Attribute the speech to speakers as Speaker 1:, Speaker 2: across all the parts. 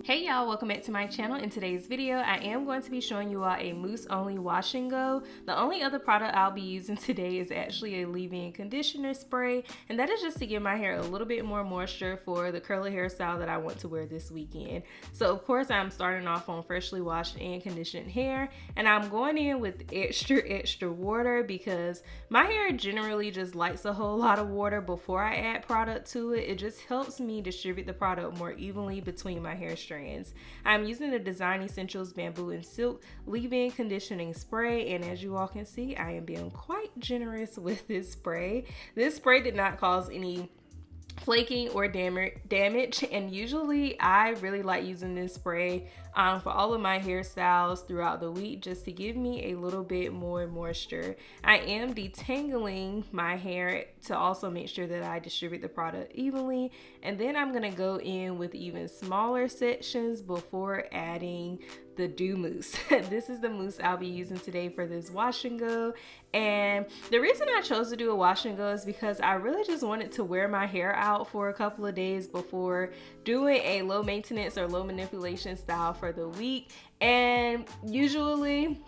Speaker 1: Hey y'all, welcome back to my channel. In today's video, I am going to be showing you all a mousse only wash and go. The only other product I'll be using today is actually a leave-in conditioner spray, and that is just to give my hair a little bit more moisture for the curly hairstyle that I want to wear this weekend. So of course I'm starting off on freshly washed and conditioned hair, and I'm going in with extra water because my hair generally just likes a whole lot of water before I add product to it. It just helps me distribute the product more evenly between my hair strands. I'm using the Design Essentials Bamboo and Silk Leave-In Conditioning Spray, and as you all can see, I am being quite generous with this spray. This spray did not cause any flaking or damage, and usually I really like using this spray for all of my hairstyles throughout the week just to give me a little bit more moisture. I am detangling my hair to also make sure that I distribute the product evenly, and then I'm gonna go in with even smaller sections before adding the mousse. This is the mousse I'll be using today for this wash and go, and the reason I chose to do a wash and go is because I really just wanted to wear my hair out for a couple of days before doing a low maintenance or low manipulation style for the week. And usually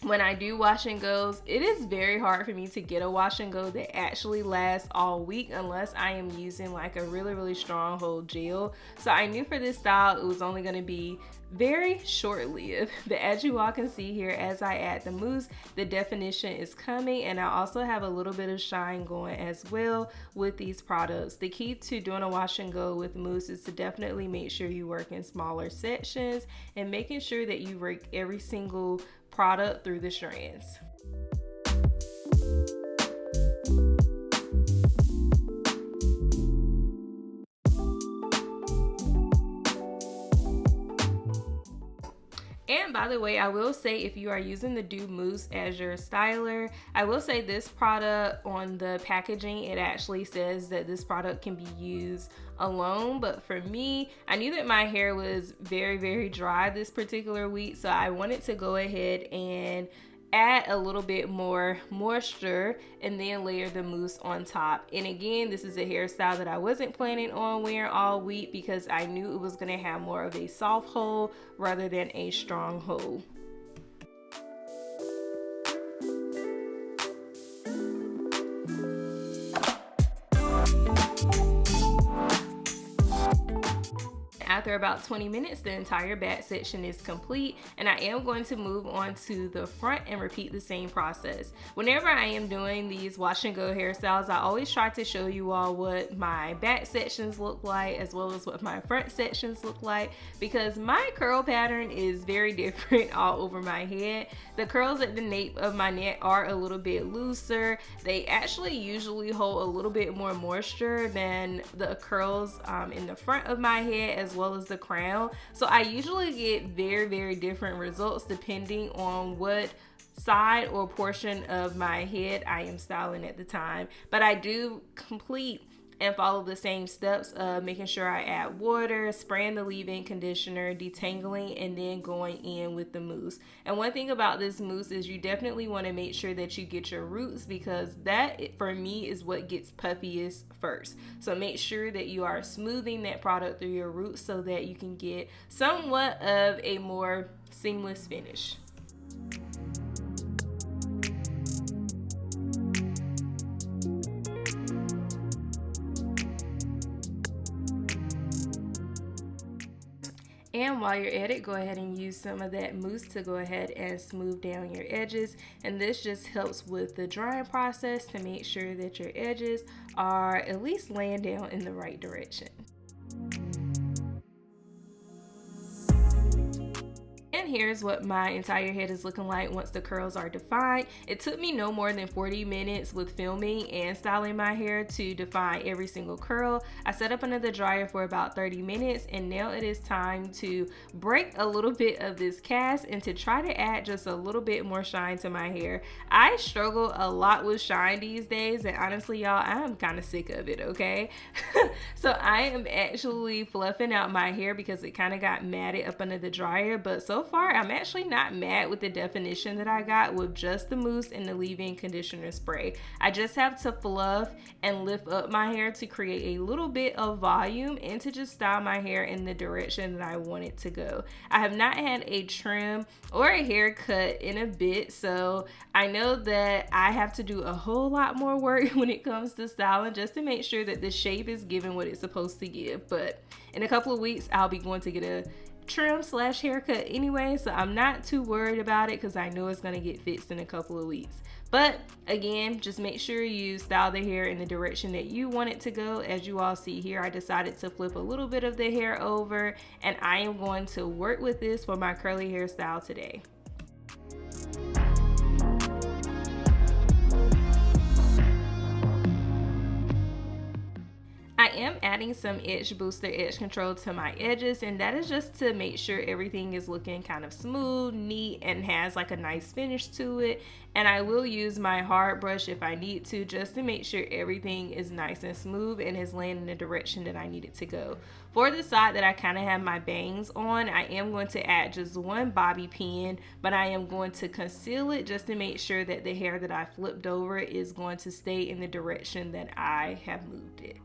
Speaker 1: when I do wash and goes, it is very hard for me to get a wash and go that actually lasts all week unless I am using like a really strong hold gel. So I knew for this style it was only going to be very short-lived, but as you all can see here, as I add the mousse, the definition is coming, and I also have a little bit of shine going as well with these products. The key to doing a wash and go with mousse is to definitely make sure you work in smaller sections and making sure that you rake every single product through the strands. And by the way, I will say if you are using the mousse as your styler, I will say this product on the packaging, it actually says that this product can be used alone, but for me, I knew that my hair was very dry this particular week, so I wanted to go ahead and add a little bit more moisture and then layer the mousse on top. And again, this is a hairstyle that I wasn't planning on wearing all week because I knew it was going to have more of a soft hold rather than a strong hold. After about 20 minutes, the entire back section is complete, and I am going to move on to the front and repeat the same process. Whenever I am doing these wash and go hairstyles, I always try to show you all what my back sections look like as well as what my front sections look like, because my curl pattern is very different all over my head. The curls at the nape of my neck are a little bit looser. They actually usually hold a little bit more moisture than the curls in the front of my head as well as the crown. So I usually get very different results depending on what side or portion of my head I am styling at the time. But I do complete and follow the same steps of making sure I add water, spraying the leave-in conditioner, detangling, and then going in with the mousse. And one thing about this mousse is you definitely want to make sure that you get your roots, because that for me is what gets puffiest first. So make sure that you are smoothing that product through your roots so that you can get somewhat of a more seamless finish. And while you're at it, go ahead and use some of that mousse to go ahead and smooth down your edges. And this just helps with the drying process to make sure that your edges are at least laying down in the right direction. And here's what my entire head is looking like once the curls are defined. It took me no more than 40 minutes with filming and styling my hair to define every single curl. I set up under the dryer for about 30 minutes, and now it is time to break a little bit of this cast and to try to add just a little bit more shine to my hair. I struggle a lot with shine these days, and honestly y'all, I'm kind of sick of it, okay? So I am actually fluffing out my hair because it kind of got matted up under the dryer, but so far far, I'm actually not mad with the definition that I got with just the mousse and the leave-in conditioner spray. I just have to fluff and lift up my hair to create a little bit of volume and to just style my hair in the direction that I want it to go. I have not had a trim or a haircut in a bit, so I know that I have to do a whole lot more work when it comes to styling just to make sure that the shape is giving what it's supposed to give. But in a couple of weeks, I'll be going to get a trim / haircut anyway, so I'm not too worried about it because I know it's going to get fixed in a couple of weeks. But again, just make sure you style the hair in the direction that you want it to go. As you all see here, I decided to flip a little bit of the hair over, and I am going to work with this for my curly hairstyle today. I am adding some edge booster, edge control to my edges, and that is just to make sure everything is looking kind of smooth, neat, and has like a nice finish to it. And I will use my hard brush if I need to, just to make sure everything is nice and smooth and is laying in the direction that I need it to go. For the side that I kind of have my bangs on, I am going to add just one bobby pin, but I am going to conceal it just to make sure that the hair that I flipped over is going to stay in the direction that I have moved it.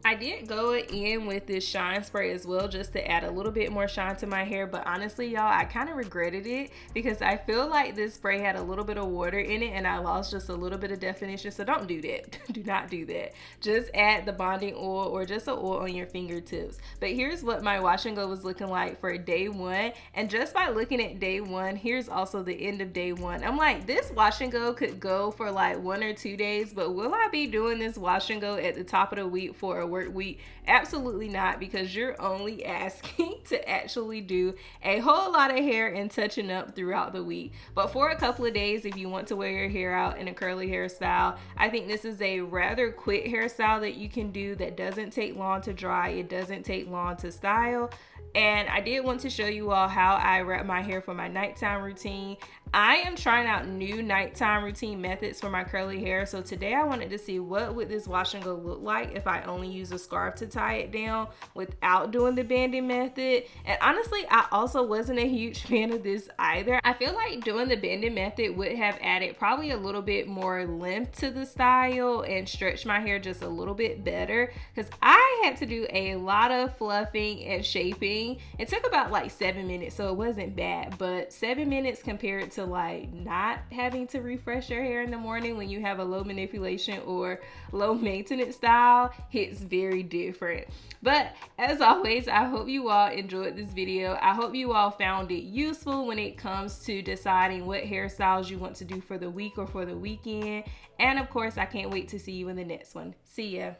Speaker 1: I did go in with this shine spray as well just to add a little bit more shine to my hair, but honestly y'all, I kind of regretted it because I feel like this spray had a little bit of water in it and I lost just a little bit of definition. So don't do that. Do not do that. Just add the bonding oil or just an oil on your fingertips. But here's what my wash and go was looking like for day one, and just by looking at day one, here's also the end of day one. I'm like, this wash and go could go for like 1 or 2 days, but will I be doing this wash and go at the top of the week for a work week? Absolutely not, because you're only asking to actually do a whole lot of hair and touching up throughout the week. But for a couple of days, if you want to wear your hair out in a curly hairstyle, I think this is a rather quick hairstyle that you can do that doesn't take long to dry. It doesn't take long to style. And I did want to show you all how I wrap my hair for my nighttime routine. I am trying out new nighttime routine methods for my curly hair. So today I wanted to see what would this wash and go look like if I only use a scarf to tie it down without doing the banding method. And honestly, I also wasn't a huge fan of this either. I feel like doing the banding method would have added probably a little bit more length to the style and stretched my hair just a little bit better, because I had to do a lot of fluffing and shaping. It took about like 7 minutes, so it wasn't bad, but 7 minutes compared to like not having to refresh your hair in the morning when you have a low manipulation or low maintenance style hits very different. But as always, I hope you all enjoyed this video. I hope you all found it useful when it comes to deciding what hairstyles you want to do for the week or for the weekend. And of course, I can't wait to see you in the next one. See ya.